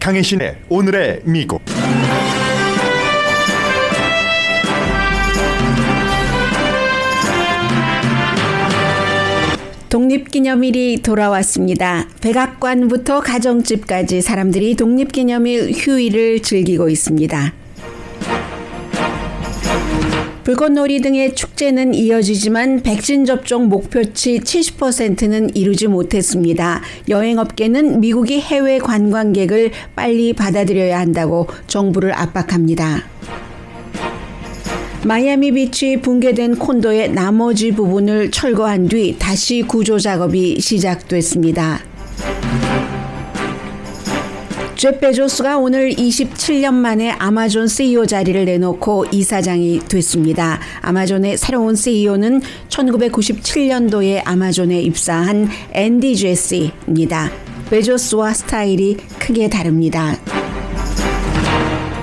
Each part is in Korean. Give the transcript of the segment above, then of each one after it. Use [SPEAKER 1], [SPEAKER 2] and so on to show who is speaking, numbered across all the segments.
[SPEAKER 1] 강혜신의 오늘의 미국.
[SPEAKER 2] 독립기념일이 돌아왔습니다. 백악관부터 가정집까지 사람들이 독립기념일 휴일을 즐기고 있습니다. 불꽃놀이 등의 축제는 이어지지만 백신 접종 목표치 70%는 이루지 못했습니다. 여행업계는 미국이 해외 관광객을 빨리 받아들여야 한다고 정부를 압박합니다. 마이애미 비치 붕괴된 콘도의 나머지 부분을 철거한 뒤 다시 구조 작업이 시작됐습니다. 제프 베조스가 오늘 27년 만에 아마존 CEO 자리를 내놓고 이사장이 됐습니다. 아마존의 새로운 CEO는 1997년도에 아마존에 입사한 앤디 제시입니다. 베조스와 스타일이 크게 다릅니다.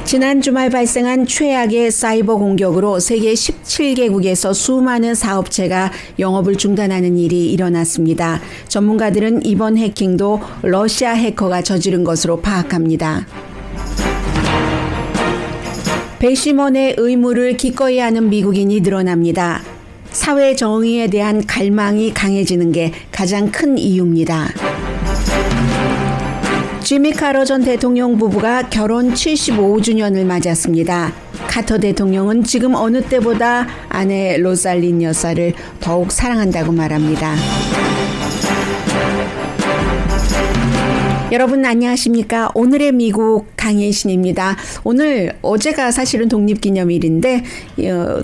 [SPEAKER 2] 지난 주말 발생한 최악의 사이버 공격으로 세계 17개국에서 수많은 사업체가 영업을 중단하는 일이 일어났습니다. 전문가들은 이번 해킹도 러시아 해커가 저지른 것으로 파악합니다. 배심원의 의무를 기꺼이 하는 미국인이 늘어납니다. 사회 정의에 대한 갈망이 강해지는 게 가장 큰 이유입니다. 지미 카터 전 대통령 부부가 결혼 75주년을 맞았습니다. 카터 대통령은 지금 어느 때보다 아내 로살린 여사를 더욱 사랑한다고 말합니다. 여러분 안녕하십니까? 오늘의 미국 강혜신입니다. 어제가 사실은 독립기념일인데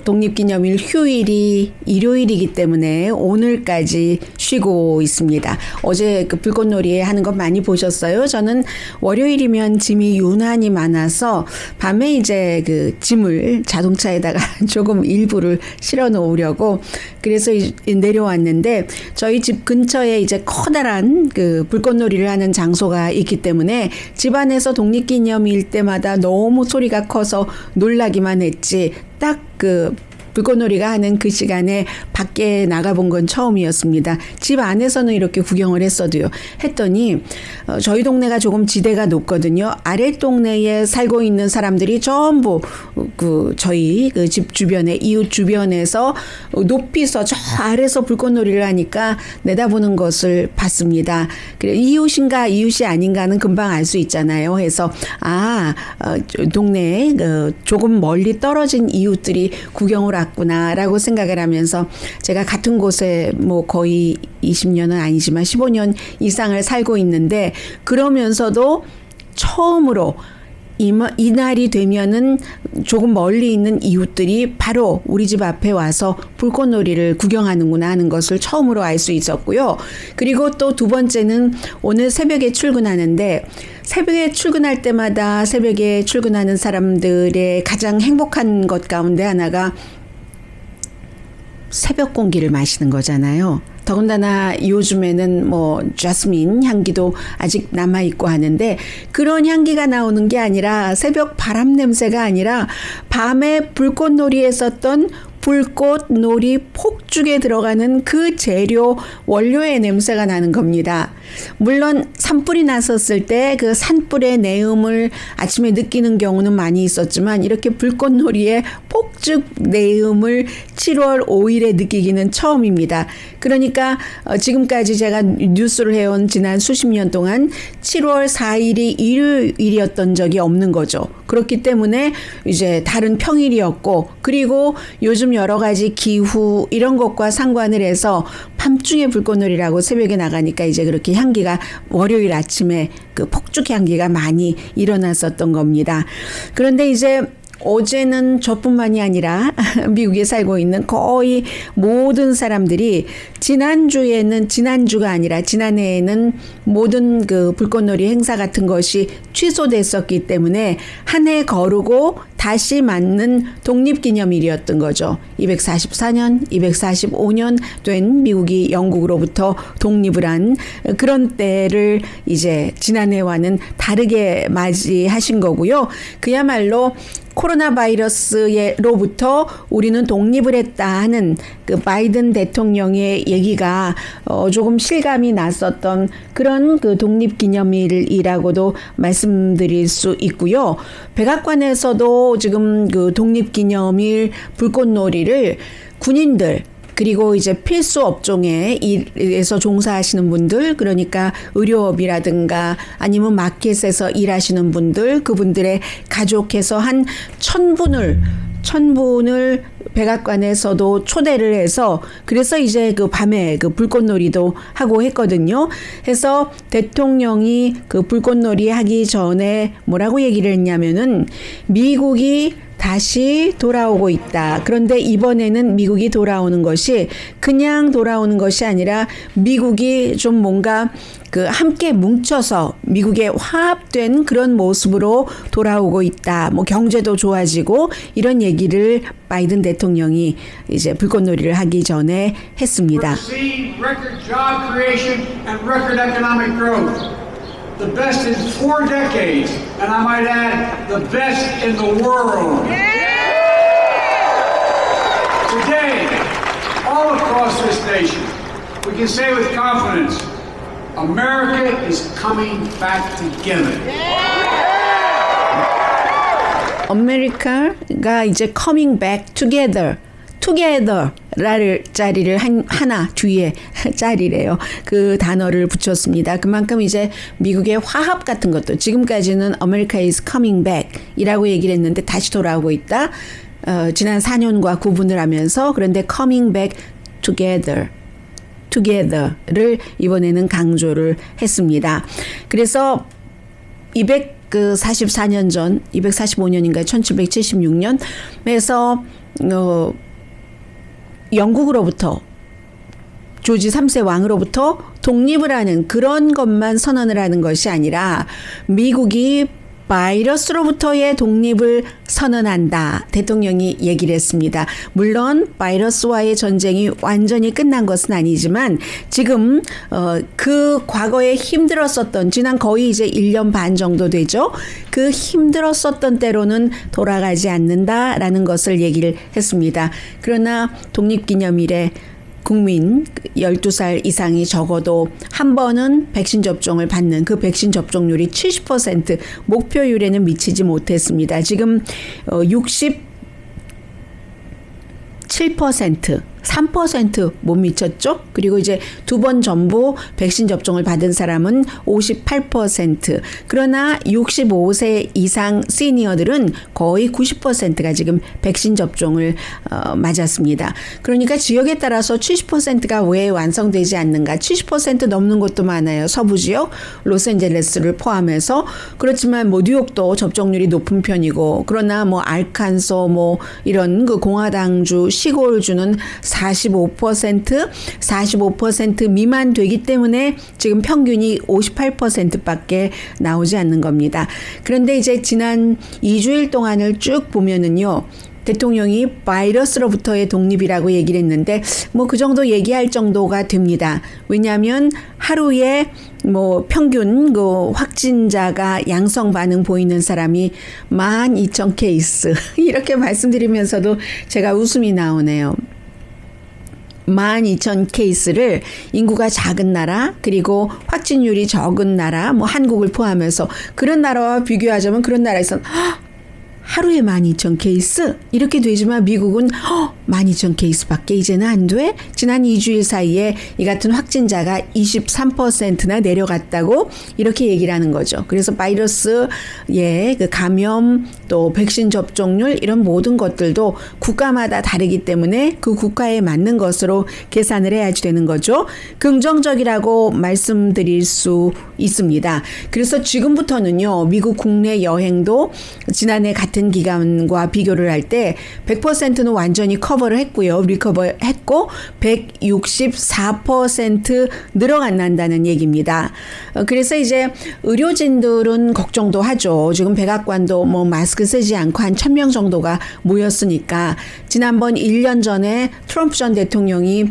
[SPEAKER 2] 독립기념일 휴일이 일요일이기 때문에 오늘까지 쉬고 있습니다. 어제 그 불꽃놀이 하는 거 많이 보셨어요? 저는 월요일이면 짐이 유난히 많아서 밤에 이제 그 짐을 자동차에다가 조금 일부를 실어 놓으려고 그래서 내려왔는데 저희 집 근처에 이제 커다란 그 불꽃놀이를 하는 장소가 있기 때문에 집안에서 독립기념일 때마다 너무 소리가 커서 놀라기만 했지 딱 그 불꽃놀이가 하는 그 시간에 밖에 나가본 건 처음이었습니다. 집 안에서는 이렇게 구경을 했더니 저희 동네가 조금 지대가 높거든요. 아래 동네에 살고 있는 사람들이 전부 저희 그 집 주변에 이웃 주변에서 높이서 저 아래서 불꽃놀이를 하니까 내다보는 것을 봤습니다. 그래 이웃인가 이웃이 아닌가는 금방 알 수 있잖아요. 해서 동네에 조금 멀리 떨어진 이웃들이 구경을 왔구나라고 생각을 하면서 제가 같은 곳에 뭐 거의 20년은 아니지만 15년 이상을 살고 있는데 그러면서도 처음으로 이날이 되면은 조금 멀리 있는 이웃들이 바로 우리 집 앞에 와서 불꽃놀이를 구경하는구나 하는 것을 처음으로 알 수 있었고요. 그리고 또 두 번째는 오늘 새벽에 출근하는데 새벽에 출근할 때마다 새벽에 출근하는 사람들의 가장 행복한 것 가운데 하나가 새벽 공기를 마시는 거잖아요. 더군다나 요즘에는 뭐 자스민 향기도 아직 남아있고 하는데 그런 향기가 나오는 게 아니라 새벽 바람 냄새가 아니라 밤에 불꽃놀이에 썼던 불꽃놀이 폭죽에 들어가는 그 재료 원료의 냄새가 나는 겁니다. 물론 산불이 났었을 때 그 산불의 내음을 아침에 느끼는 경우는 많이 있었지만 이렇게 불꽃놀이의 폭죽 내음을 7월 5일에 느끼기는 처음입니다. 그러니까 지금까지 제가 뉴스를 해온 지난 수십 년 동안 7월 4일이 일요일이었던 적이 없는 거죠. 그렇기 때문에 이제 다른 평일이었고 그리고 요즘 여러 가지 기후 이런 것과 상관을 해서 밤중에 불꽃놀이라고 새벽에 나가니까 이제 그렇게 향기가 월요일 아침에 그 폭죽 향기가 많이 일어났었던 겁니다. 그런데 이제 어제는 저뿐만이 아니라 미국에 살고 있는 거의 모든 사람들이 지난주가 아니라 지난해에는 모든 그 불꽃놀이 행사 같은 것이 취소됐었기 때문에 한 해 거르고 다시 맞는 독립기념일이었던 거죠. 244년, 245년 된 미국이 영국으로부터 독립을 한 그런 때를 이제 지난해와는 다르게 맞이하신 거고요. 그야말로 코로나 바이러스로부터 우리는 독립을 했다 하는 그 바이든 대통령의 얘기가 조금 실감이 났었던 그런 그 독립기념일이라고도 말씀드릴 수 있고요. 백악관에서도 지금 그 독립기념일 불꽃놀이를 군인들 그리고 이제 필수 업종에 일에서 종사하시는 분들, 그러니까 의료업이라든가 아니면 마켓에서 일하시는 분들, 그분들의 가족해서 한 1000분을 백악관에서도 초대를 해서 그래서 이제 그 밤에 그 불꽃놀이도 하고 했거든요. 해서 대통령이 그 불꽃놀이 하기 전에 뭐라고 얘기를 했냐면은 미국이 다시 돌아오고 있다. 그런데 이번에는 미국이 돌아오는 것이 그냥 돌아오는 것이 아니라 미국이 좀 뭔가 그 함께 뭉쳐서 미국의 화합된 그런 모습으로 돌아오고 있다. 뭐 경제도 좋아지고 이런 얘기를 바이든 대통령이 이제 불꽃놀이를 하기 전에 했습니다.
[SPEAKER 3] Record job creation and record economic growth. The best in 4 decades, and I might add, the best in the world. Today, all across this nation, we can say with confidence, America is coming back together.
[SPEAKER 2] 아메리카가 이제 coming back together. together라를 자리를 하나 뒤에 자리래요. 그 단어를 붙였습니다. 그만큼 이제 미국의 화합 같은 것도 지금까지는 America is coming back 이라고 얘기를 했는데 다시 돌아오고 있다. 지난 4년과 구분을 하면서 그런데 coming back together를 이번에는 강조를 했습니다. 그래서 244년 전 245년인가 1776년에서 영국으로부터 조지 3세 왕으로부터 독립을 하는 그런 것만 선언을 하는 것이 아니라 미국이 바이러스로부터의 독립을 선언한다. 대통령이 얘기를 했습니다. 물론 바이러스와의 전쟁이 완전히 끝난 것은 아니지만 지금 그 과거에 힘들었었던 지난 거의 이제 1년 반 정도 되죠. 그 힘들었었던 때로는 돌아가지 않는다라는 것을 얘기를 했습니다. 그러나 독립기념일에 국민 12살 이상이 적어도 한 번은 백신 접종을 받는 그 백신 접종률이 70% 목표율에는 미치지 못했습니다. 지금 67%, 3% 못 미쳤죠? 그리고 이제 2번 전부 백신 접종을 받은 사람은 58%. 그러나 65세 이상 시니어들은 거의 90%가 지금 백신 접종을 맞았습니다. 그러니까 지역에 따라서 70%가 왜 완성되지 않는가? 70% 넘는 곳도 많아요. 서부 지역, 로스앤젤레스를 포함해서. 그렇지만 뭐 뉴욕도 접종률이 높은 편이고, 그러나 뭐 알칸소 뭐 이런 그 공화당주 시골주는 45% 미만 되기 때문에 지금 평균이 58%밖에 나오지 않는 겁니다. 그런데 이제 지난 2주일 동안을 쭉 보면은요. 대통령이 바이러스로부터의 독립이라고 얘기를 했는데 뭐 그 정도 얘기할 정도가 됩니다. 왜냐하면 하루에 뭐 평균 그 확진자가 양성 반응 보이는 사람이 12,000케이스 이렇게 말씀드리면서도 제가 웃음이 나오네요. 12,000케이스를 인구가 작은 나라 그리고 확진율이 적은 나라 뭐 한국을 포함해서 그런 나라와 비교하자면 그런 나라에서는 하루에 12,000케이스 이렇게 되지만 미국은 12,000케이스밖에 이제는 안 돼. 지난 2주일 사이에 이 같은 확진자가 23%나 내려갔다고 이렇게 얘기를 하는 거죠. 그래서 바이러스의 그 감염 또 백신 접종률 이런 모든 것들도 국가마다 다르기 때문에 그 국가에 맞는 것으로 계산을 해야지 되는 거죠. 긍정적이라고 말씀드릴 수 있습니다. 그래서 지금부터는요. 미국 국내 여행도 지난해 같은 기간과 비교를 할 때 100%는 완전히 커버를 했고요. 리커버했고 164% 늘어간다는 얘기입니다. 그래서 이제 의료진들은 걱정도 하죠. 지금 백악관도 뭐 마스크 쓰지 않고 한 1,000명 정도가 모였으니까 지난번 1년 전에 트럼프 전 대통령이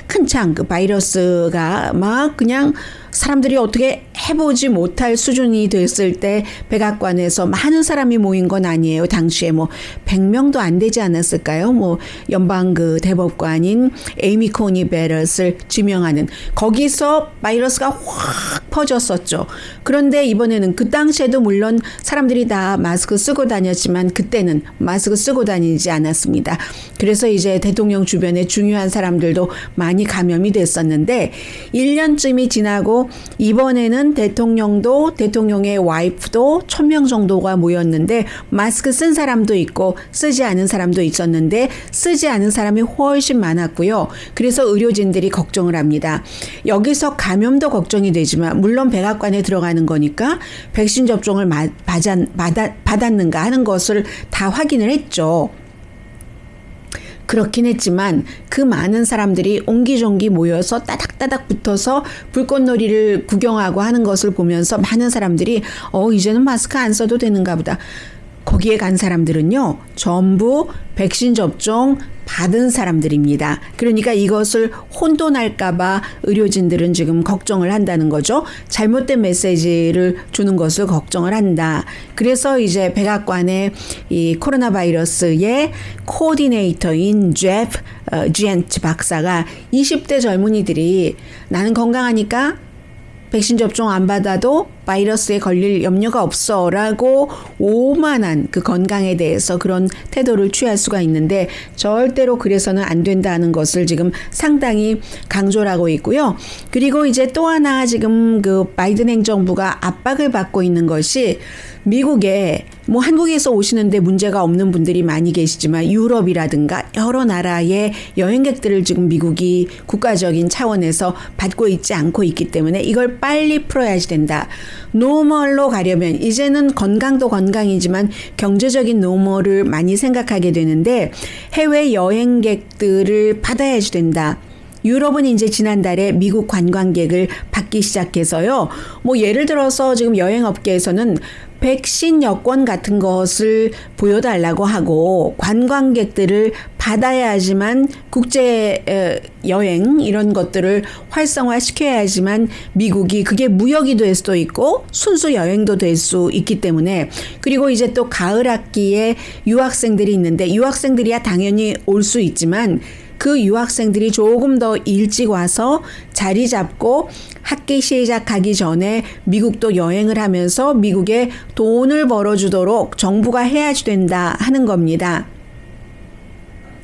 [SPEAKER 2] 한창 그 바이러스가 막 그냥 사람들이 어떻게 해보지 못할 수준이 됐을 때 백악관에서 많은 사람이 모인 건 아니에요. 당시에 뭐 100명도 안 되지 않았을까요? 뭐 연방 그 대법관인 에이미 코니 베럿을 지명하는 거기서 바이러스가 확 퍼졌었죠. 그런데 이번에는 그 당시에도 물론 사람들이 다 마스크 쓰고 다녔지만 그때는 마스크 쓰고 다니지 않았습니다. 그래서 이제 대통령 주변에 중요한 사람들도 많이 감염이 됐었는데 1년쯤이 지나고 이번에는 대통령도 대통령의 와이프도 1000명 정도가 모였는데 마스크 쓴 사람도 있고 쓰지 않은 사람도 있었는데 쓰지 않은 사람이 훨씬 많았고요. 그래서 의료진들이 걱정을 합니다. 여기서 감염도 걱정이 되지만 물론 백악관에 들어가는 거니까 백신 접종을 받았는가 하는 것을 다 확인을 했죠. 그렇긴 했지만 그 많은 사람들이 옹기종기 모여서 따닥따닥 붙어서 불꽃놀이를 구경하고 하는 것을 보면서 많은 사람들이 이제는 마스크 안 써도 되는가 보다. 거기에 간 사람들은요, 전부 백신 접종 받은 사람들입니다. 그러니까 이것을 혼돈할까봐 의료진들은 지금 걱정을 한다는 거죠. 잘못된 메시지를 주는 것을 걱정을 한다. 그래서 이제 백악관의 이 코로나 바이러스의 코디네이터인 제프 지엔트 박사가 20대 젊은이들이 나는 건강하니까 백신 접종 안 받아도 바이러스에 걸릴 염려가 없어 라고 오만한 그 건강에 대해서 그런 태도를 취할 수가 있는데 절대로 그래서는 안 된다는 것을 지금 상당히 강조를 하고 있고요. 그리고 이제 또 하나 지금 그 바이든 행정부가 압박을 받고 있는 것이 미국에 뭐 한국에서 오시는데 문제가 없는 분들이 많이 계시지만 유럽이라든가 여러 나라의 여행객들을 지금 미국이 국가적인 차원에서 받고 있지 않고 있기 때문에 이걸 빨리 풀어야지 된다. 노멀로 가려면 이제는 건강도 건강이지만 경제적인 노멀을 많이 생각하게 되는데 해외 여행객들을 받아야지 된다. 유럽은 이제 지난달에 미국 관광객을 받기 시작해서요. 뭐 예를 들어서 지금 여행업계에서는 백신 여권 같은 것을 보여달라고 하고 관광객들을 받아야지만 국제 여행 이런 것들을 활성화시켜야지만 미국이 그게 무역이 될 수도 있고 순수 여행도 될 수 있기 때문에 그리고 이제 또 가을 학기에 유학생들이 있는데 유학생들이야 당연히 올 수 있지만 그 유학생들이 조금 더 일찍 와서 자리 잡고 학기 시작하기 전에 미국도 여행을 하면서 미국에 돈을 벌어주도록 정부가 해야지 된다 하는 겁니다.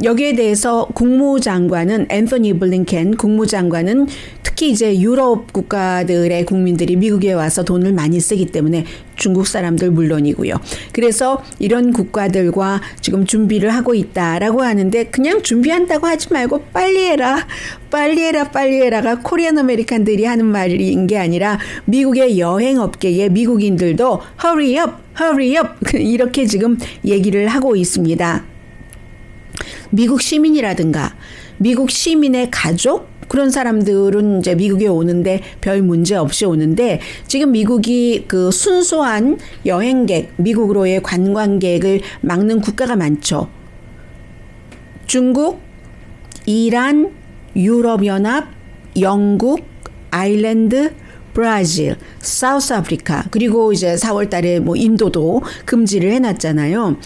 [SPEAKER 2] 여기에 대해서 국무장관은 앤서니 블링켄 국무장관은 특히 이제 유럽 국가들의 국민들이 미국에 와서 돈을 많이 쓰기 때문에 중국 사람들 물론이고요. 그래서 이런 국가들과 지금 준비를 하고 있다라고 하는데 그냥 준비한다고 하지 말고 빨리 해라. 빨리 해라 빨리 해라가 코리안 아메리칸들이 하는 말인 게 아니라 미국의 여행업계의 미국인들도 hurry up hurry up 이렇게 지금 얘기를 하고 있습니다. 미국 시민이라든가 미국 시민의 가족 그런 사람들은 이제 미국에 오는데 별 문제 없이 오는데 지금 미국이 그 순수한 여행객 미국으로의 관광객을 막는 국가가 많죠. 중국, 이란, 유럽연합, 영국, 아일랜드, 브라질, 사우스 아프리카 그리고 이제 4월 달에 뭐 인도도 금지를 해놨잖아요.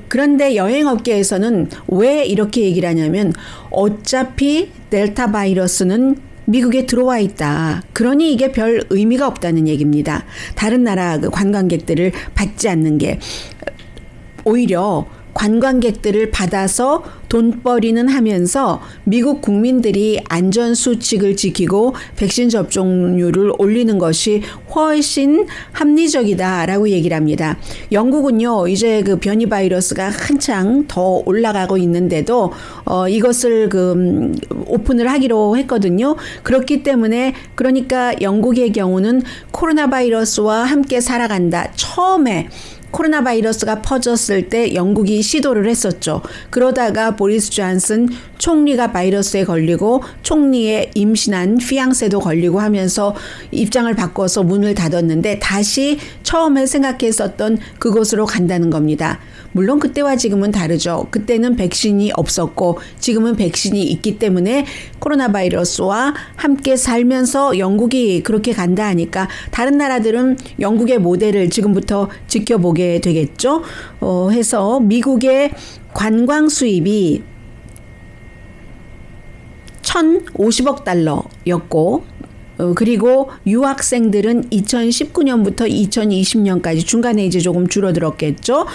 [SPEAKER 2] 그런데 여행업계에서는 왜 이렇게 얘기를 하냐면 어차피 델타 바이러스는 미국에 들어와 있다. 그러니 이게 별 의미가 없다는 얘기입니다. 다른 나라 그 관광객들을 받지 않는 게 오히려 관광객들을 받아서 돈벌이는 하면서 미국 국민들이 안전수칙을 지키고 백신 접종률을 올리는 것이 훨씬 합리적이다라고 얘기를 합니다. 영국은요, 이제 그 변이 바이러스가 한창 더 올라가고 있는데도 이것을 오픈을 하기로 했거든요. 그렇기 때문에 그러니까 영국의 경우는 코로나 바이러스와 함께 살아간다. 처음에 코로나 바이러스가 퍼졌을 때 영국이 시도를 했었죠. 그러다가 보리스 존슨 총리가 바이러스에 걸리고 총리의 임신한 피앙세도 걸리고 하면서 입장을 바꿔서 문을 닫았는데 다시 처음에 생각했었던 그곳으로 간다는 겁니다. 물론 그때와 지금은 다르죠. 그때는 백신이 없었고 지금은 백신이 있기 때문에 코로나 바이러스와 함께 살면서 영국이 그렇게 간다 하니까 다른 나라들은 영국의 모델을 지금부터 지켜보게 되겠죠. 해서 미국의 관광 수입이 1,050억 달러였고 그리고 유학생들은 2019년부터 2020년까지 중간에 이제 조금 줄어들었겠죠.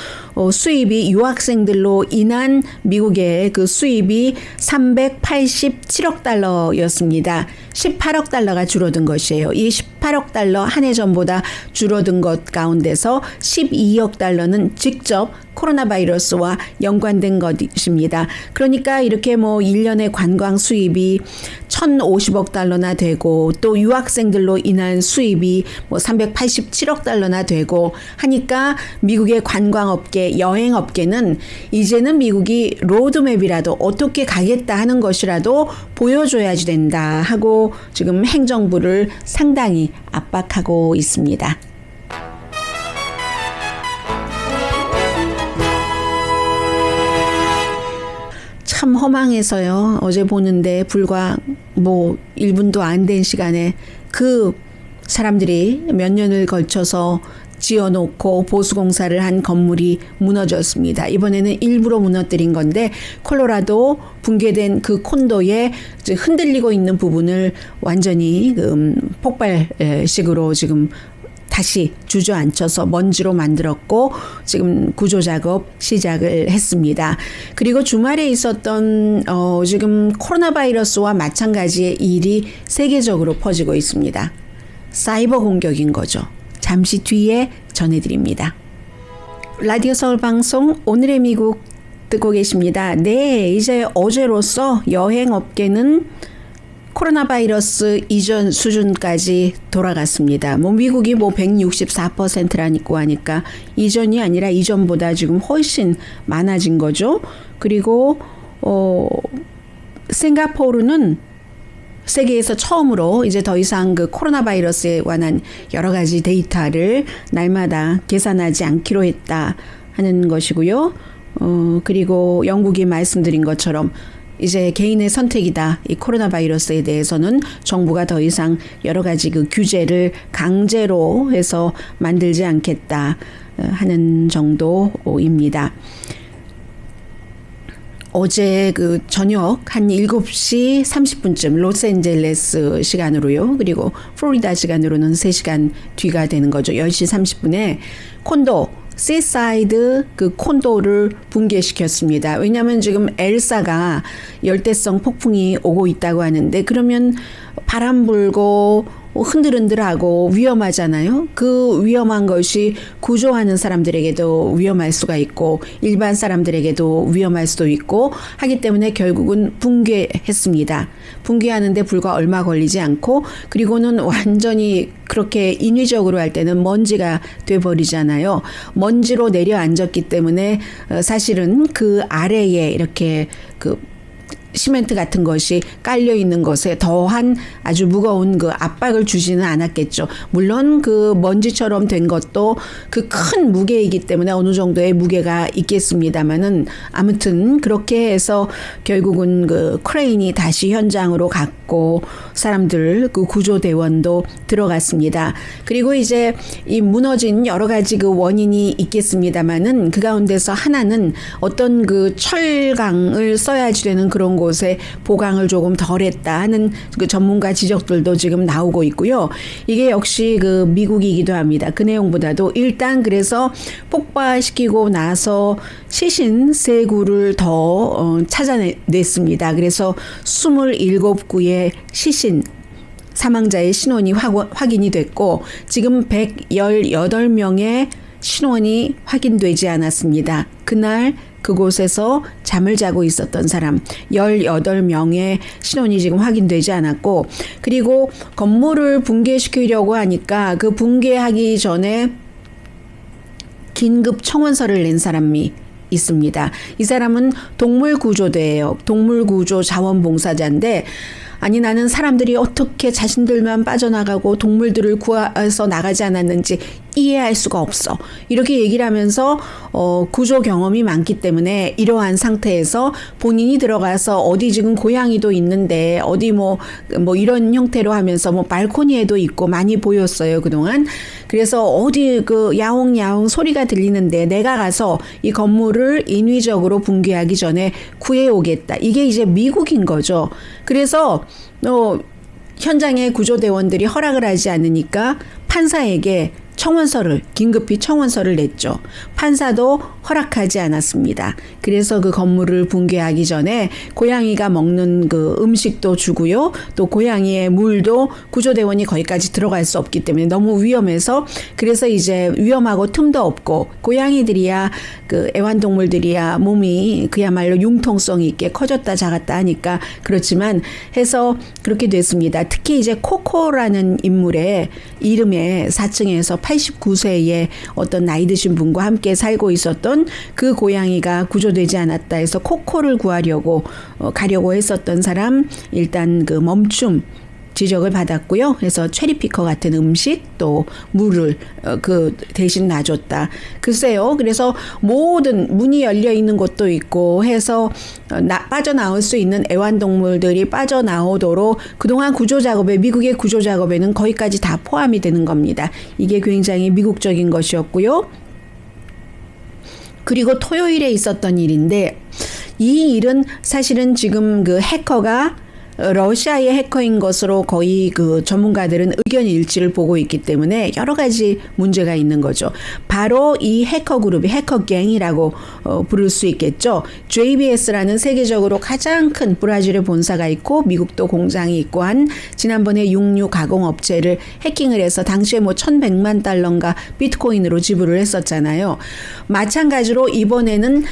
[SPEAKER 2] 수입이 유학생들로 인한 미국의 그 수입이 387억 달러였습니다. 18억 달러가 줄어든 것이에요. 이 18억 달러 한 해 전보다 줄어든 것 가운데서 12억 달러는 직접 코로나 바이러스와 연관된 것입니다. 그러니까 이렇게 뭐 1년의 관광 수입이 1,050억 달러나 되고 또 유학생들로 인한 수입이 뭐 387억 달러나 되고 하니까 미국의 관광업계, 여행업계는 이제는 미국이 로드맵이라도 어떻게 가겠다 하는 것이라도 보여줘야지 된다 하고 지금 행정부를 상당히 압박하고 있습니다. 참 허망해서요. 어제 보는데 불과 뭐 1분도 안 된 시간에 그 사람들이 몇 년을 걸쳐서 지어놓고 보수공사를 한 건물이 무너졌습니다. 이번에는 일부러 무너뜨린 건데 콜로라도 붕괴된 그 콘도에 흔들리고 있는 부분을 완전히 폭발식으로 지금 다시 주저앉혀서 먼지로 만들었고 지금 구조작업 시작을 했습니다. 그리고 주말에 있었던 지금 코로나 바이러스와 마찬가지의 일이 세계적으로 퍼지고 있습니다. 사이버 공격인 거죠. 잠시 뒤에 전해드립니다. 라디오 서울 방송 오늘의 미국 듣고 계십니다. 네, 이제 어제로서 여행업계는 코로나 바이러스 이전 수준까지 돌아갔습니다. 뭐 미국이 뭐 164%라니까 하니까 이전이 아니라 이전보다 지금 훨씬 많아진 거죠. 그리고 싱가포르는 세계에서 처음으로 이제 더 이상 그 코로나 바이러스에 관한 여러 가지 데이터를 날마다 계산하지 않기로 했다 하는 것이고요. 그리고 영국이 말씀드린 것처럼 이제 개인의 선택이다. 이 코로나 바이러스에 대해서는 정부가 더 이상 여러 가지 그 규제를 강제로 해서 만들지 않겠다 하는 정도입니다. 어제 그 저녁 한 7시 30분쯤 로스앤젤레스 시간으로요. 그리고 플로리다 시간으로는 3시간 뒤가 되는 거죠. 10시 30분에 콘도 시사이드 그 콘도를 붕괴시켰습니다. 왜냐하면 지금 엘사가 열대성 폭풍이 오고 있다고 하는데 그러면 바람 불고 흔들흔들하고 위험하잖아요. 그 위험한 것이 구조하는 사람들에게도 위험할 수가 있고 일반 사람들에게도 위험할 수도 있고 하기 때문에 결국은 붕괴했습니다. 붕괴하는데 불과 얼마 걸리지 않고 그리고는 완전히 그렇게 인위적으로 할 때는 먼지가 돼버리잖아요. 먼지로 내려앉았기 때문에 사실은 그 아래에 이렇게 그 시멘트 같은 것이 깔려 있는 것에 더한 아주 무거운 그 압박을 주지는 않았겠죠. 물론 그 먼지처럼 된 것도 그 큰 무게이기 때문에 어느 정도의 무게가 있겠습니다만은 아무튼 그렇게 해서 결국은 그 크레인이 다시 현장으로 갔고 사람들 그 구조대원도 들어갔습니다. 그리고 이제 이 무너진 여러 가지 그 원인이 있겠습니다만은 그 가운데서 하나는 어떤 그 철강을 써야지 되는 그런 곳에 보강을 조금 덜했다 하는 그 전문가 지적들도 지금 나오고 있고요. 이게 역시 그 미국이기도 합니다. 그 내용보다도 일단 그래서 폭발시키고 나서 시신 3구를 더 찾아냈습니다. 그래서 27구의 시신 사망자의 신원이 확인이 됐고 지금 118명의 신원이 확인되지 않았습니다. 그날 그곳에서 잠을 자고 있었던 사람 18명의 신원이 지금 확인되지 않았고 그리고 건물을 붕괴시키려고 하니까 그 붕괴하기 전에 긴급 청원서를 낸 사람이 있습니다. 이 사람은 동물구조대예요. 동물구조 자원봉사자인데 아니 나는 사람들이 어떻게 자신들만 빠져나가고 동물들을 구해서 나가지 않았는지 이해할 수가 없어. 이렇게 얘기를 하면서 구조 경험이 많기 때문에 이러한 상태에서 본인이 들어가서 어디 지금 고양이도 있는데 어디 뭐 이런 형태로 하면서 뭐 발코니에도 있고 많이 보였어요 그동안. 그래서 어디 그 야옹야옹 소리가 들리는데 내가 가서 이 건물을 인위적으로 붕괴하기 전에 구해오겠다. 이게 이제 미국인 거죠. 그래서 현장의 구조대원들이 허락을 하지 않으니까 판사에게 긴급히 청원서를 냈죠. 판사도 허락하지 않았습니다. 그래서 그 건물을 붕괴하기 전에 고양이가 먹는 그 음식도 주고요. 또 고양이의 물도 구조대원이 거기까지 들어갈 수 없기 때문에 너무 위험해서 그래서 이제 위험하고 틈도 없고 고양이들이야 그 애완동물들이야 몸이 그야말로 융통성 있게 커졌다 작았다 하니까 그렇지만 해서 그렇게 됐습니다. 특히 이제 코코라는 인물의 이름에 4층에서 89세의 어떤 나이 드신 분과 함께 살고 있었던 그 고양이가 구조되지 않았다 해서 코코를 구하려고 가려고 했었던 사람 일단 그 멈춤 지적을 받았고요. 그래서 체리피커 같은 음식 또 물을 그 대신 놔줬다. 글쎄요. 그래서 모든 문이 열려 있는 곳도 있고 해서 빠져나올 수 있는 애완동물들이 빠져나오도록 그동안 미국의 구조 작업에는 거기까지 다 포함이 되는 겁니다. 이게 굉장히 미국적인 것이었고요. 그리고 토요일에 있었던 일인데 이 일은 사실은 지금 그 해커가 러시아의 해커인 것으로 거의 그 전문가들은 의견 일치를 보고 있기 때문에 여러 가지 문제가 있는 거죠. 바로 이 해커 그룹이 해커갱이라고 부를 수 있겠죠. JBS라는 세계적으로 가장 큰 브라질에 본사가 있고 미국도 공장이 있고 한 지난번에 육류 가공 업체를 해킹을 해서 당시에 뭐 1,100만 달러인가 비트코인으로 지불을 했었잖아요. 마찬가지로 이번에는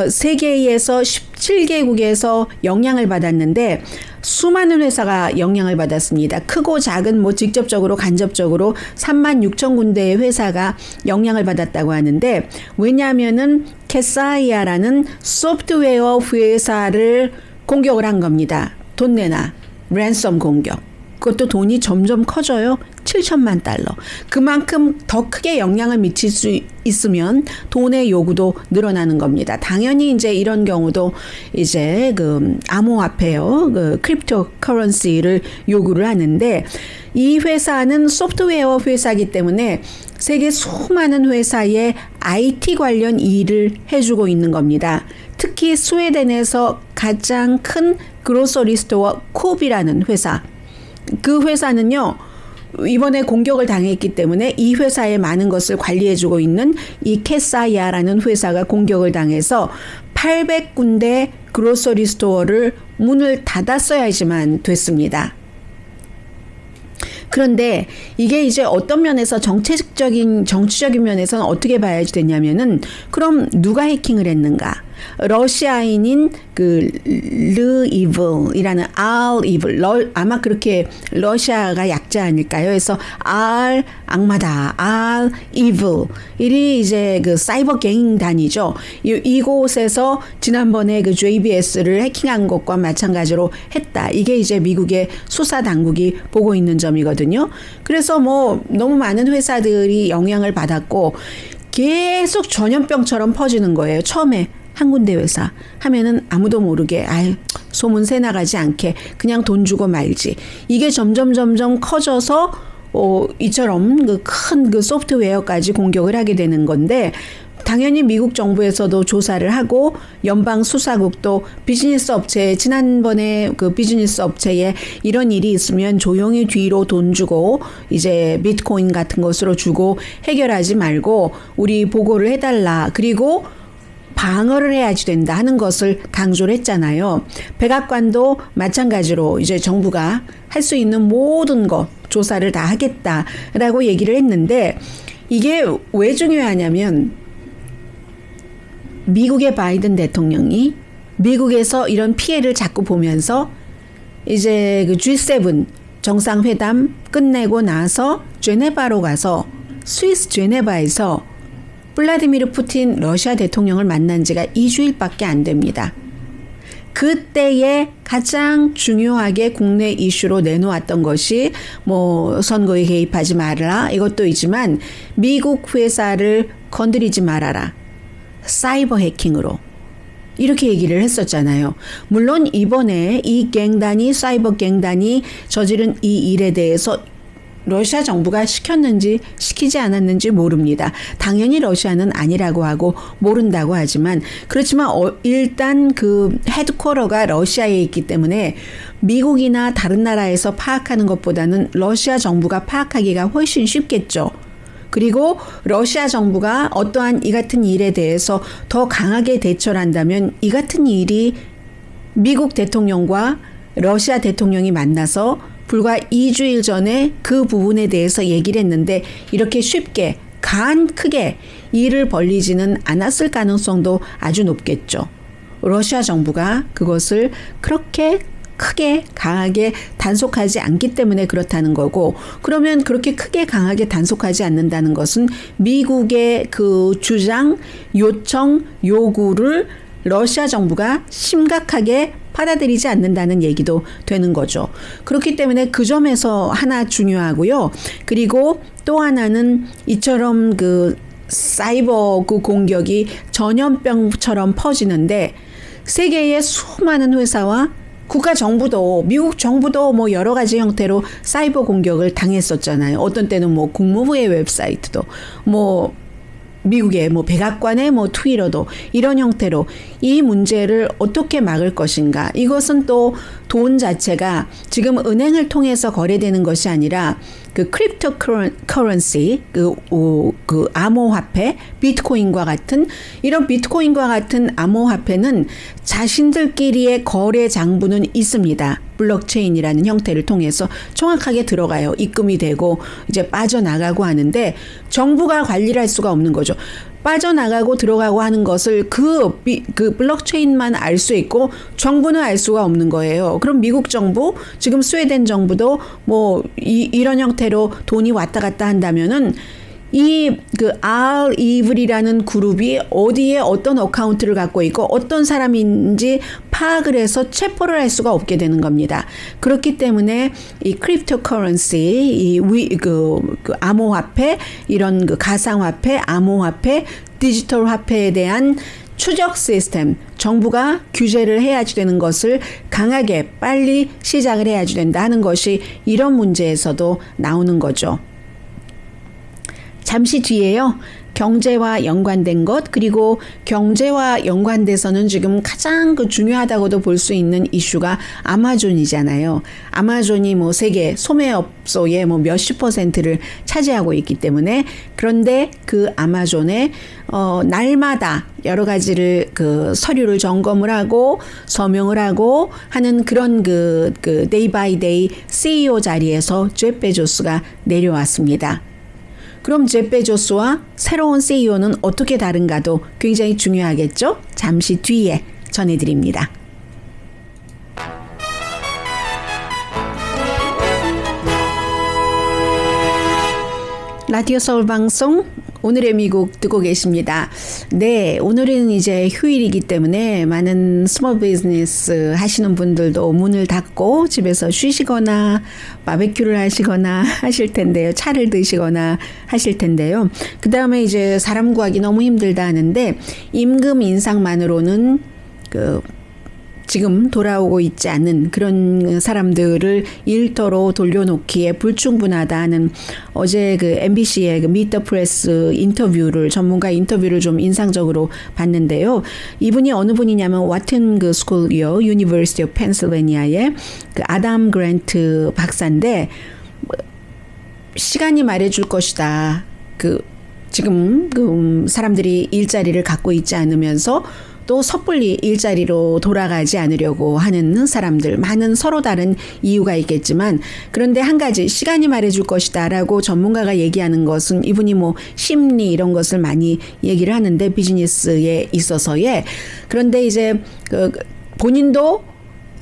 [SPEAKER 2] 세계에서 17개국에서 영향을 받았는데 수많은 회사가 영향을 받았습니다. 크고 작은 뭐 직접적으로 간접적으로 36,000군데의 회사가 영향을 받았다고 하는데 왜냐하면은 캐사이아라는 소프트웨어 회사를 공격을 한 겁니다. 돈 내놔. 랜섬 공격. 그것도 돈이 점점 커져요. 7천만 달러. 그만큼 더 크게 영향을 미칠 수 있으면 돈의 요구도 늘어나는 겁니다. 당연히 이제 이런 경우도 이제 그 암호화폐요, 그 크립토 커런시를 요구를 하는데 이 회사는 소프트웨어 회사이기 때문에 세계 수많은 회사에 IT 관련 일을 해주고 있는 겁니다. 특히 스웨덴에서 가장 큰 그로서리 스토어 쿱이라는 회사. 그 회사는요. 이번에 공격을 당했기 때문에 이 회사의 많은 것을 관리해주고 있는 이 캐사이아라는 회사가 공격을 당해서 800군데 그로서리 스토어를 문을 닫았어야지만 됐습니다. 그런데 이게 이제 어떤 면에서 정치적인 면에서는 어떻게 봐야지 되냐면은 그럼 누가 해킹을 했는가? 러시아인인 그 르이블이라는 알이블 아마 그렇게 러시아가 약자 아닐까요? 그래서 알 악마다 알 이블 이리 이제 그 사이버 갱단이죠. 이곳에서 지난번에 그 JBS를 해킹한 것과 마찬가지로 했다. 이게 이제 미국의 수사 당국이 보고 있는 점이거든요. 그래서 뭐 너무 많은 회사들이 영향을 받았고 계속 전염병처럼 퍼지는 거예요. 처음에 한 군데 회사 하면은 아무도 모르게 소문 새 나가지 않게 그냥 돈 주고 말지. 이게 점점 커져서 이처럼 그 큰 그 소프트웨어까지 공격을 하게 되는 건데 당연히 미국 정부에서도 조사를 하고 연방 수사국도 비즈니스 업체 지난번에 그 비즈니스 업체에 이런 일이 있으면 조용히 뒤로 돈 주고 이제 비트코인 같은 것으로 주고 해결하지 말고 우리 보고를 해달라. 그리고 방어를 해야지 된다 하는 것을 강조를 했잖아요. 백악관도 마찬가지로 이제 정부가 할 수 있는 모든 것 조사를 다 하겠다라고 얘기를 했는데 이게 왜 중요하냐면 미국의 바이든 대통령이 미국에서 이런 피해를 자꾸 보면서 이제 그 G7 정상회담 끝내고 나서 제네바로 가서 스위스 제네바에서 블라디미르 푸틴 러시아 대통령을 만난 지가 2주일밖에 안 됩니다. 그때에 가장 중요하게 국내 이슈로 내놓았던 것이 뭐 선거에 개입하지 말아라 이것도 있지만 미국 회사를 건드리지 말아라. 사이버 해킹으로. 이렇게 얘기를 했었잖아요. 물론 이번에 이 갱단이 사이버 갱단이 저지른 이 일에 대해서 러시아 정부가 시켰는지 시키지 않았는지 모릅니다. 당연히 러시아는 아니라고 하고 모른다고 하지만 그렇지만 일단 그 헤드쿼터가 러시아에 있기 때문에 미국이나 다른 나라에서 파악하는 것보다는 러시아 정부가 파악하기가 훨씬 쉽겠죠. 그리고 러시아 정부가 어떠한 이 같은 일에 대해서 더 강하게 대처를 한다면 이 같은 일이 미국 대통령과 러시아 대통령이 만나서 불과 2주일 전에 그 부분에 대해서 얘기를 했는데 이렇게 쉽게 크게 일을 벌리지는 않았을 가능성도 아주 높겠죠. 러시아 정부가 그것을 그렇게 크게 강하게 단속하지 않기 때문에 그렇다는 거고 그러면 그렇게 크게 강하게 단속하지 않는다는 것은 미국의 그 주장, 요청, 요구를 러시아 정부가 심각하게 받아들이지 않는다는 얘기도 되는 거죠. 그렇기 때문에 그 점에서 하나 중요하고요. 그리고 또 하나는 이처럼 그 사이버 그 공격이 전염병처럼 퍼지는데 세계의 수많은 회사와 국가 정부도 미국 정부도 뭐 여러 가지 형태로 사이버 공격을 당했었잖아요. 어떤 때는 뭐 국무부의 웹사이트도 뭐 미국의 뭐 백악관의 뭐 트위터도 이런 형태로 이 문제를 어떻게 막을 것인가. 이것은 또 돈 자체가 지금 은행을 통해서 거래되는 것이 아니라 그 크립토 커런시 그 암호화폐 비트코인과 같은 이런 비트코인과 같은 암호화폐는 자신들끼리의 거래 장부는 있습니다. 블록체인이라는 형태를 통해서 정확하게 들어가요. 입금이 되고 이제 빠져나가고 하는데 정부가 관리를 할 수가 없는 거죠. 빠져나가고 들어가고 하는 것을 그 블록체인만 알 수 있고 정부는 알 수가 없는 거예요. 그럼 미국 정부, 지금 스웨덴 정부도 뭐 이런 형태로 돈이 왔다 갔다 한다면은 이 그 R-Evil이라는 그룹이 어디에 어떤 어카운트를 갖고 있고 어떤 사람인지 파악을 해서 체포를 할 수가 없게 되는 겁니다. 그렇기 때문에 이 크립토 커런시, 그 암호화폐, 이런 그 가상화폐, 암호화폐, 디지털 화폐에 대한 추적 시스템, 정부가 규제를 해야지 되는 것을 강하게 빨리 시작을 해야지 된다 하는 것이 이런 문제에서도 나오는 거죠. 잠시 뒤에요. 경제와 연관된 것 그리고 경제와 연관돼서는 지금 가장 그 중요하다고도 볼 수 있는 이슈가 아마존이잖아요. 아마존이 뭐 세계 소매업소의 뭐 몇십 %를 차지하고 있기 때문에 그런데 그 아마존에 날마다 여러 가지를 그 서류를 점검을 하고 서명을 하고 하는 그런 그 데이 바이 데이 CEO 자리에서 제프 베조스가 내려왔습니다. 그럼 제프 베조스와 새로운 CEO는 어떻게 다른가도 굉장히 중요하겠죠? 잠시 뒤에 전해드립니다. 라디오 서울 방송 오늘의 미국 듣고 계십니다. 네, 오늘은 이제 휴일이기 때문에 많은 스몰 비즈니스 하시는 분들도 문을 닫고 집에서 쉬시거나 바베큐를 하시거나 하실 텐데요. 차를 드시거나 하실 텐데요. 그 다음에 이제 사람 구하기 너무 힘들다 하는데 임금 인상만으로는 지금 돌아오고 있지 않은 그런 사람들을 일터로 돌려놓기에 불충분하다 하는 어제 그 MBC의 그 미트 더 프레스 인터뷰를 전문가 인터뷰를 좀 인상적으로 봤는데요. 이분이 어느 분이냐면 와튼 그 스쿨이요, 유니버시티 오브 펜실베니아의 그 아담 그랜트 박사인데 시간이 말해줄 것이다. 지금 사람들이 일자리를 갖고 있지 않으면서 또 섣불리 일자리로 돌아가지 않으려고 하는 사람들, 많은 서로 다른 이유가 있겠지만 그런데 한 가지 시간이 말해줄 것이다라고 전문가가 얘기하는 것은 이분이 뭐 심리 이런 것을 많이 얘기를 하는데 비즈니스에 있어서의 그런데 이제 본인도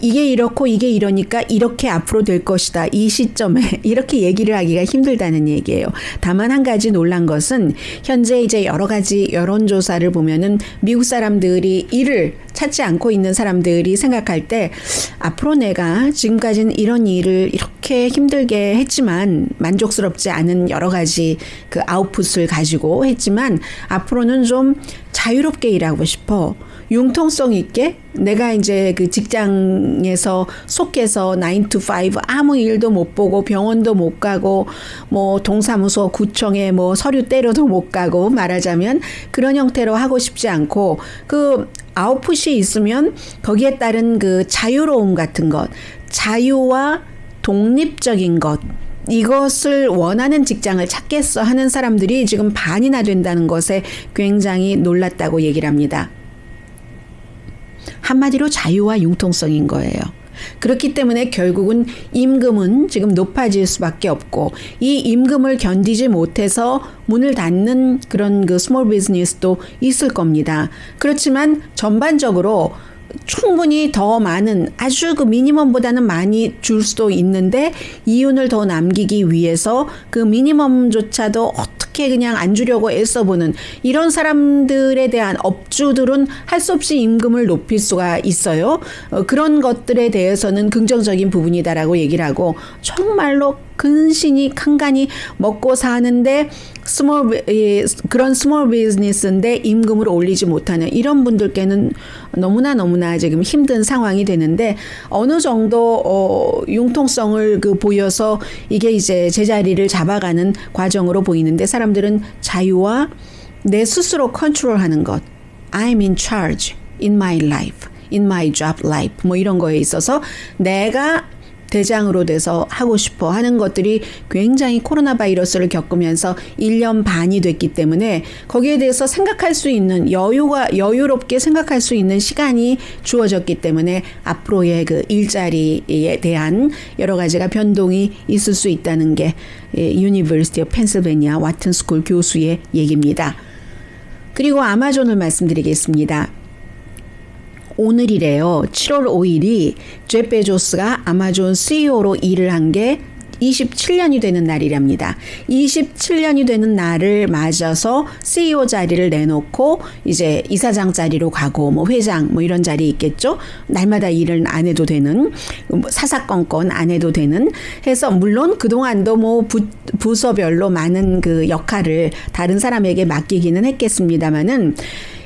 [SPEAKER 2] 이게 이렇고 이게 이러니까 이렇게 앞으로 될 것이다. 이 시점에 이렇게 얘기를 하기가 힘들다는 얘기예요. 다만 한 가지 놀란 것은 현재 이제 여러 가지 여론조사를 보면은 미국 사람들이 일을 찾지 않고 있는 사람들이 생각할 때 앞으로 내가 지금까지는 이런 일을 이렇게 힘들게 했지만 만족스럽지 않은 여러 가지 그 아웃풋을 가지고 했지만 앞으로는 좀 자유롭게 일하고 싶어. 융통성 있게 내가 이제 그 직장에서 속해서 9 to 5 아무 일도 못 보고 병원도 못 가고 뭐 동사무소 구청에 뭐 서류 때려도 못 가고 말하자면 그런 형태로 하고 싶지 않고 그 아웃풋이 있으면 거기에 따른 그 자유로움 같은 것, 자유와 독립적인 것 이것을 원하는 직장을 찾겠어 하는 사람들이 지금 반이나 된다는 것에 굉장히 놀랐다고 얘기를 합니다. 한마디로 자유와 융통성인 거예요. 그렇기 때문에 결국은 임금은 지금 높아질 수밖에 없고 이 임금을 견디지 못해서 문을 닫는 그런 그 스몰 비즈니스도 있을 겁니다. 그렇지만 전반적으로 충분히 더 많은 아주 그 미니멈보다는 많이 줄 수도 있는데 이윤을 더 남기기 위해서 그 미니멈조차도 어떻게 그냥 안 주려고 애써보는 이런 사람들에 대한 업주들은 할 수 없이 임금을 높일 수가 있어요. 그런 것들에 대해서는 긍정적인 부분이다라고 얘기를 하고 정말로 근신이 간간히 먹고 사는데 그런 스몰 비즈니스인데 임금을 올리지 못하는 이런 분들께는 너무나 지금 힘든 상황이 되는데 어느 정도 융통성을 그 보여서 이게 이제 제자리를 잡아가는 과정으로 보이는데 사람들은 자유와 내 스스로 컨트롤하는 것 I'm in charge in my life, in my job life 뭐 이런 거에 있어서 내가 대장으로 돼서 하고 싶어 하는 것들이 굉장히 코로나 바이러스를 겪으면서 1년 반이 됐기 때문에 거기에 대해서 생각할 수 있는 여유롭게 생각할 수 있는 시간이 주어졌기 때문에 앞으로의 그 일자리에 대한 여러 가지가 변동이 있을 수 있다는 게 유니버시티 오브 펜실베니아 와튼 스쿨 교수의 얘기입니다. 그리고 아마존을 말씀드리겠습니다. 오늘이래요. 7월 5일이 제프 베조스가 아마존 CEO로 일을 한 게 27년이 되는 날이랍니다. 27년이 되는 날을 맞아서 CEO 자리를 내놓고 이제 이사장 자리로 가고 뭐 회장 뭐 이런 자리 있겠죠. 날마다 일을 안 해도 되는 사사건건 안 해도 되는 해서 물론 그동안도 뭐 부서별로 많은 그 역할을 다른 사람에게 맡기기는 했겠습니다마는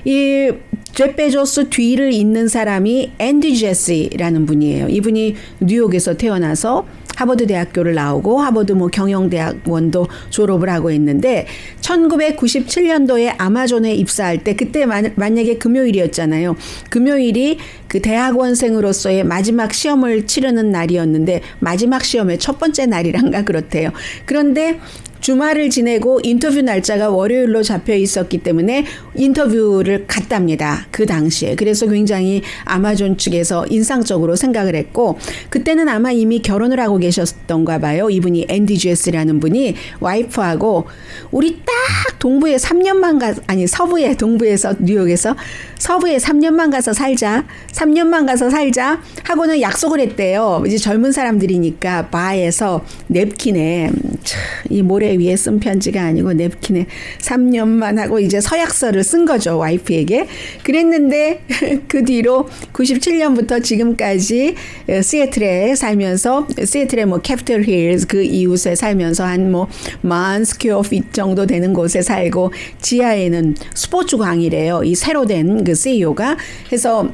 [SPEAKER 2] 이 제프 베조스 뒤를 잇는 사람이 앤디 제시라는 분이에요. 이분이 뉴욕에서 태어나서 하버드 대학교를 나오고 하버드 뭐 경영대학원도 졸업을 하고 했는데 1997년도에 아마존에 입사할 때 그때 만약에 금요일이었잖아요. 금요일이 그 대학원생으로서의 마지막 시험을 치르는 날이었는데 마지막 시험의 첫 번째 날이란가 그렇대요. 그런데 주말을 지내고 인터뷰 날짜가 월요일로 잡혀 있었기 때문에 인터뷰를 갔답니다. 그 당시에. 그래서 굉장히 아마존 측에서 인상적으로 생각을 했고 그때는 아마 이미 결혼을 하고 계셨던가 봐요. 이분이 앤디 제스라는 분이 와이프하고 우리 딱 동부에 3년만 서부에 동부에서 뉴욕에서 서부에 3년만 가서 살자. 3년만 가서 살자 하고는 약속을 했대요. 이제 젊은 사람들이니까 바에서 냅킨에 이 모래 위에 쓴 편지가 아니고 냅킨에 3년만 하고 이제 서약서를 쓴 거죠. 와이프에게. 그랬는데 그 뒤로 97년부터 지금까지 시애틀에 살면서 시애틀의 뭐 캐피털 힐즈 그 이웃에 살면서 한 뭐 10,000 스퀘어 핏 정도 되는 곳에 살고 지하에는 스포츠광이래요. 이 새로 된 그 CEO가 해서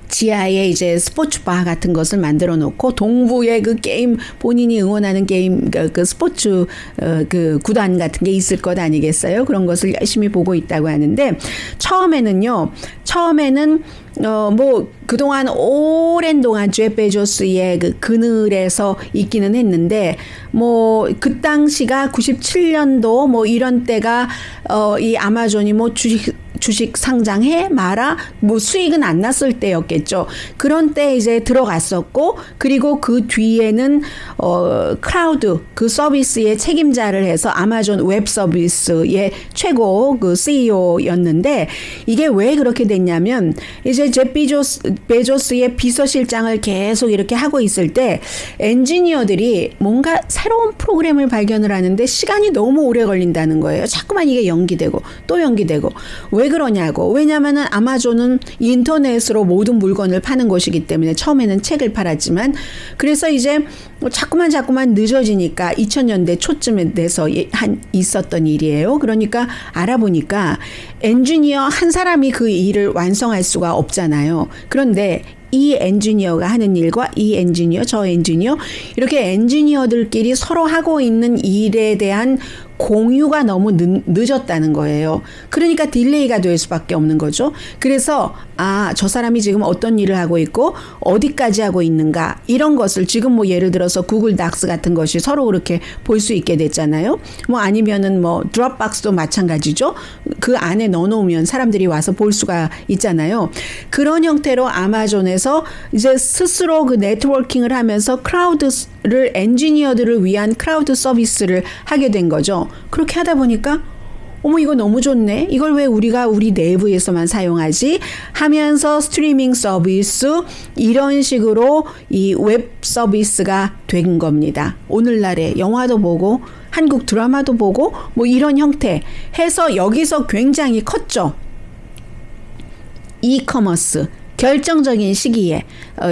[SPEAKER 2] 지하에 이제 스포츠바 같은 것을 만들어 놓고 동부에 그 게임 본인이 응원하는 게임 그 스포츠 그 구단 같은 게 있을 것 아니겠어요? 그런 것을 열심히 보고 있다고 하는데 처음에는 뭐 그동안 오랜 동안 제프 베조스의 그 그늘에서 있기는 했는데 뭐 그 당시가 97년도 뭐 이런 때가 이 아마존이 뭐 주식 상장해 마라 뭐 수익은 안 났을 때였겠죠. 그런 때 이제 들어갔었고 그리고 그 뒤에는 클라우드 그 서비스의 책임자를 해서 아마존 웹 서비스의 최고 그 CEO였는데 이게 왜 그렇게 됐냐면 이제 이제 제 베조스의 비서실장을 계속 이렇게 하고 있을 때 엔지니어들이 뭔가 새로운 프로그램을 발견을 하는데 시간이 너무 오래 걸린다는 거예요. 자꾸만 이게 연기되고 또 연기되고. 왜 그러냐고. 왜냐하면 아마존은 인터넷으로 모든 물건을 파는 곳이기 때문에 처음에는 책을 팔았지만 그래서 이제 자꾸만 늦어지니까 2000년대 초쯤에 돼서 있었던 일이에요. 그러니까 알아보니까 엔지니어 한 사람이 그 일을 완성할 수가 없잖아요. 그런데 이 엔지니어가 하는 일과 이 엔지니어, 저 엔지니어 이렇게 엔지니어들끼리 서로 하고 있는 일에 대한 공유가 너무 늦었다는 거예요. 그러니까 딜레이가 될 수밖에 없는 거죠. 그래서 저 사람이 지금 어떤 일을 하고 있고 어디까지 하고 있는가 이런 것을 지금 뭐 예를 들어서 구글 닥스 같은 것이 서로 그렇게 볼 수 있게 됐잖아요. 뭐 아니면은 뭐 드롭박스도 마찬가지죠. 그 안에 넣어놓으면 사람들이 와서 볼 수가 있잖아요. 그런 형태로 아마존에서 이제 스스로 그 네트워킹을 하면서 크라우드를 엔지니어들을 위한 크라우드 서비스를 하게 된 거죠. 그렇게 하다 보니까 어머 이거 너무 좋네. 이걸 왜 우리가 우리 내부에서만 사용하지? 하면서 스트리밍 서비스 이런 식으로 이 웹 서비스가 된 겁니다. 오늘날에 영화도 보고 한국 드라마도 보고 뭐 이런 형태 해서 여기서 굉장히 컸죠. 이커머스 결정적인 시기에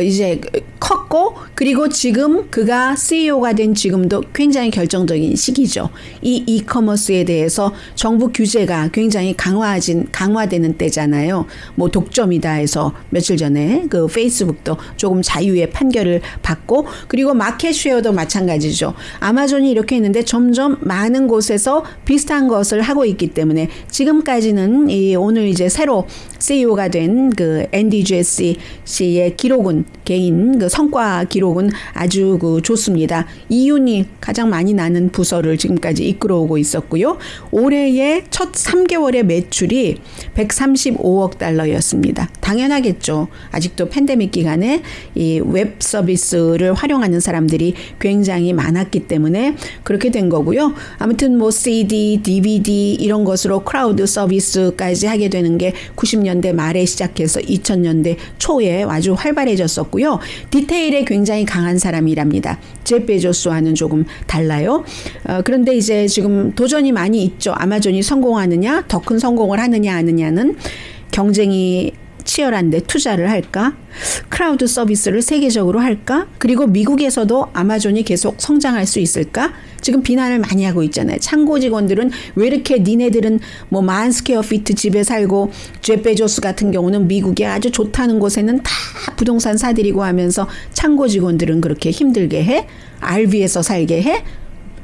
[SPEAKER 2] 이제 컸고 그리고 지금 그가 CEO가 된 지금도 굉장히 결정적인 시기죠. 이 이커머스에 대해서 정부 규제가 굉장히 강화되는 때잖아요. 뭐 독점이다 해서 며칠 전에 그 페이스북도 조금 자유의 판결을 받고 그리고 마켓 쉐어도 마찬가지죠. 아마존이 이렇게 했는데 점점 많은 곳에서 비슷한 것을 하고 있기 때문에 지금까지는 오늘 이제 새로 CEO가 된 그 앤디 제시 씨의 기록은 개인 그 성과 기록은 아주 그 좋습니다. 이윤이 가장 많이 나는 부서를 지금까지 이끌어오고 있었고요. 올해의 첫 3개월의 매출이 135억 달러였습니다. 당연하겠죠. 아직도 팬데믹 기간에 이 웹 서비스를 활용하는 사람들이 굉장히 많았기 때문에 그렇게 된 거고요. 아무튼 뭐 CD, DVD 이런 것으로 크라우드 서비스까지 하게 되는 게 90년대 말에 시작해서 2000년대 초에 아주 활발해졌었고요. 디테일에 굉장히 강한 사람이랍니다. 제프 베조스와는 조금 달라요. 그런데 이제 지금 도전이 많이 있죠. 아마존이 성공하느냐, 더 큰 성공을 하느냐는 경쟁이 치열한데 투자를 할까? 크라우드 서비스를 세계적으로 할까? 그리고 미국에서도 아마존이 계속 성장할 수 있을까? 지금 비난을 많이 하고 있잖아요. 창고 직원들은 왜 이렇게 니네들은 뭐 10,000 스퀘어피트 집에 살고 제프 베조스 같은 경우는 미국에 아주 좋다는 곳에는 다 부동산 사들이고 하면서 창고 직원들은 그렇게 힘들게 해? RV에서 살게 해?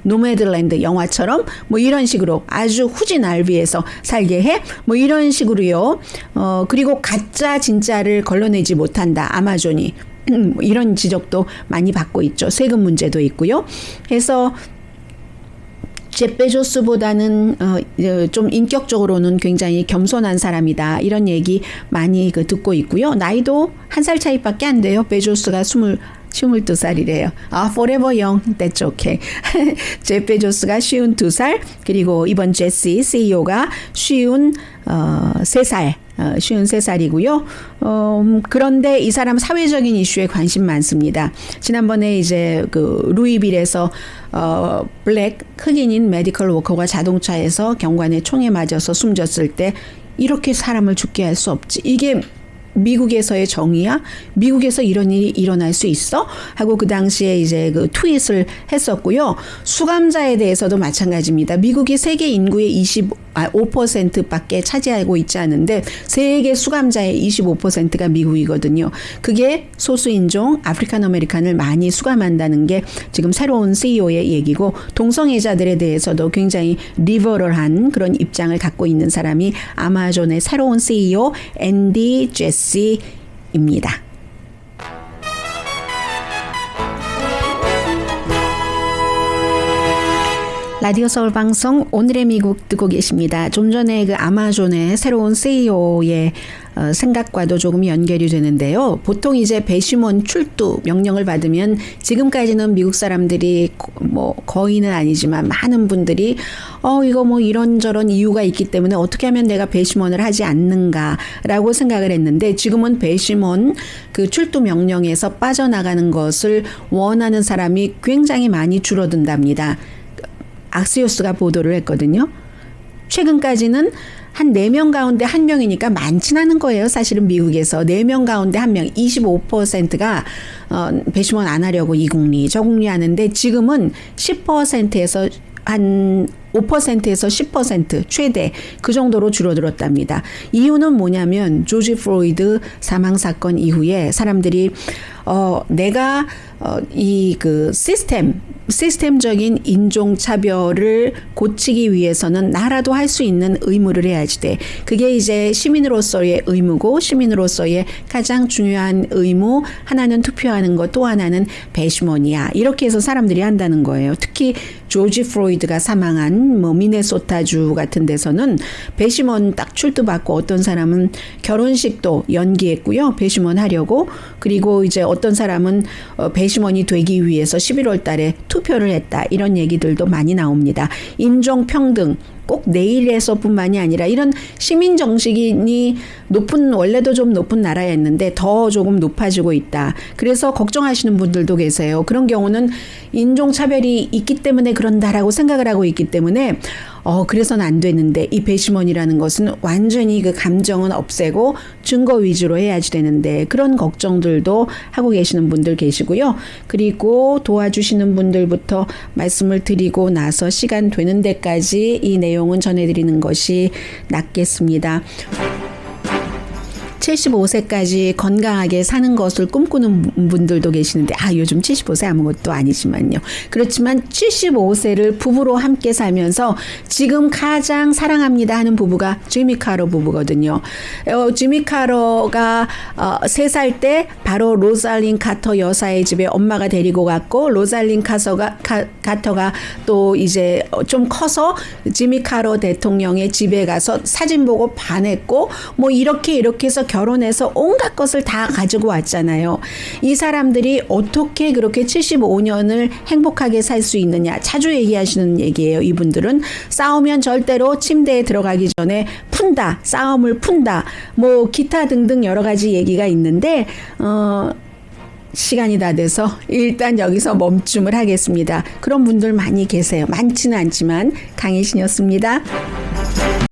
[SPEAKER 2] 노매드랜드 영화처럼 뭐 이런 식으로 아주 후진 RV에서 살게 해? 뭐 이런 식으로요. 그리고 가짜 진짜를 걸러내지 못한다. 아마존이. 이런 지적도 많이 받고 있죠. 세금 문제도 있고요. 해서 제프 베조스보다는 좀 인격적으로는 굉장히 겸손한 사람이다. 이런 얘기 많이 듣고 있고요. 나이도 1살 차이밖에 안 돼요. 베조스가 22살이래요. forever young, that's okay. 제프 베조스가 52살, 그리고 이번 제시 CEO가 53살. 53살이고요. 그런데 이 사람 사회적인 이슈에 관심 많습니다. 지난번에 이제 그 루이빌에서 블랙 흑인인 메디컬 워커가 자동차에서 경관에 총에 맞아서 숨졌을 때 이렇게 사람을 죽게 할 수 없지. 이게 미국에서의 정의야? 미국에서 이런 일이 일어날 수 있어? 하고 그 당시에 이제 그 트윗을 했었고요. 수감자에 대해서도 마찬가지입니다. 미국이 세계 인구의 5%밖에 차지하고 있지 않은데 세계 수감자의 25%가 미국이거든요. 그게 소수인종 아프리칸 아메리칸을 많이 수감한다는 게 지금 새로운 CEO의 얘기고 동성애자들에 대해서도 굉장히 리버럴한 그런 입장을 갖고 있는 사람이 아마존의 새로운 CEO 앤디 제시입니다. 라디오 서울 방송 오늘의 미국 듣고 계십니다. 좀 전에 그 아마존의 새로운 CEO의 생각과도 조금 연결이 되는데요. 보통 이제 배심원 출두 명령을 받으면 지금까지는 미국 사람들이 뭐 거의는 아니지만 많은 분들이 이거 뭐 이런저런 이유가 있기 때문에 어떻게 하면 내가 배심원을 하지 않는가라고 생각을 했는데 지금은 배심원 그 출두 명령에서 빠져나가는 것을 원하는 사람이 굉장히 많이 줄어든답니다. 악시오스가 보도를 했거든요. 최근까지는 한 4명 가운데 1명이니까 많진 않은 거예요. 사실은 미국에서 4명 가운데 1명 25%가 배심원 안 하려고 이 국리 저 국리 하는데 지금은 10%에서 한 5%에서 10% 최대 그 정도로 줄어들었답니다. 이유는 뭐냐면 조지 플로이드 사망 사건 이후에 사람들이 내가 이 그 시스템적인 인종차별을 고치기 위해서는 나라도 할 수 있는 의무를 해야지 돼. 그게 이제 시민으로서의 의무고 시민으로서의 가장 중요한 의무 하나는 투표하는 것 또 하나는 배심원이야. 이렇게 해서 사람들이 한다는 거예요. 특히 조지 플로이드가 사망한 뭐 미네소타주 같은 데서는 배심원 딱 출두받고 어떤 사람은 결혼식도 연기했고요. 배심원 하려고. 그리고 이제 어떤 사람은 배심원이 되기 위해서 11월 달에 투표를 했다. 이런 얘기들도 많이 나옵니다. 인종평등 꼭 내일에서뿐만이 아니라 이런 시민 정신이 원래도 좀 높은 나라였는데 더 조금 높아지고 있다. 그래서 걱정하시는 분들도 계세요. 그런 경우는 인종차별이 있기 때문에 그런다라고 생각을 하고 있기 때문에 그래서는 안 되는데 이 배심원이라는 것은 완전히 그 감정은 없애고 증거 위주로 해야지 되는데 그런 걱정들도 하고 계시는 분들 계시고요. 그리고 도와주시는 분들부터 말씀을 드리고 나서 시간 되는 데까지 이 내용은 전해드리는 것이 낫겠습니다. 75세까지 건강하게 사는 것을 꿈꾸는 분들도 계시는데 요즘 75세 아무것도 아니지만요. 그렇지만 75세를 부부로 함께 살면서 지금 가장 사랑합니다 하는 부부가 지미 카러 부부거든요. 지미 카러가 3살 때 바로 로잘린 카터 여사의 집에 엄마가 데리고 갔고 로잘린 카터가 또 이제 좀 커서 지미 카러 대통령의 집에 가서 사진 보고 반했고 뭐 이렇게 해서 결혼해서 온갖 것을 다 가지고 왔잖아요. 이 사람들이 어떻게 그렇게 75년을 행복하게 살 수 있느냐 자주 얘기하시는 얘기예요. 이분들은 싸우면 절대로 침대에 들어가기 전에 푼다. 싸움을 푼다. 뭐 기타 등등 여러 가지 얘기가 있는데 시간이 다 돼서 일단 여기서 멈춤을 하겠습니다. 그런 분들 많이 계세요. 많지는 않지만 강혜신이었습니다.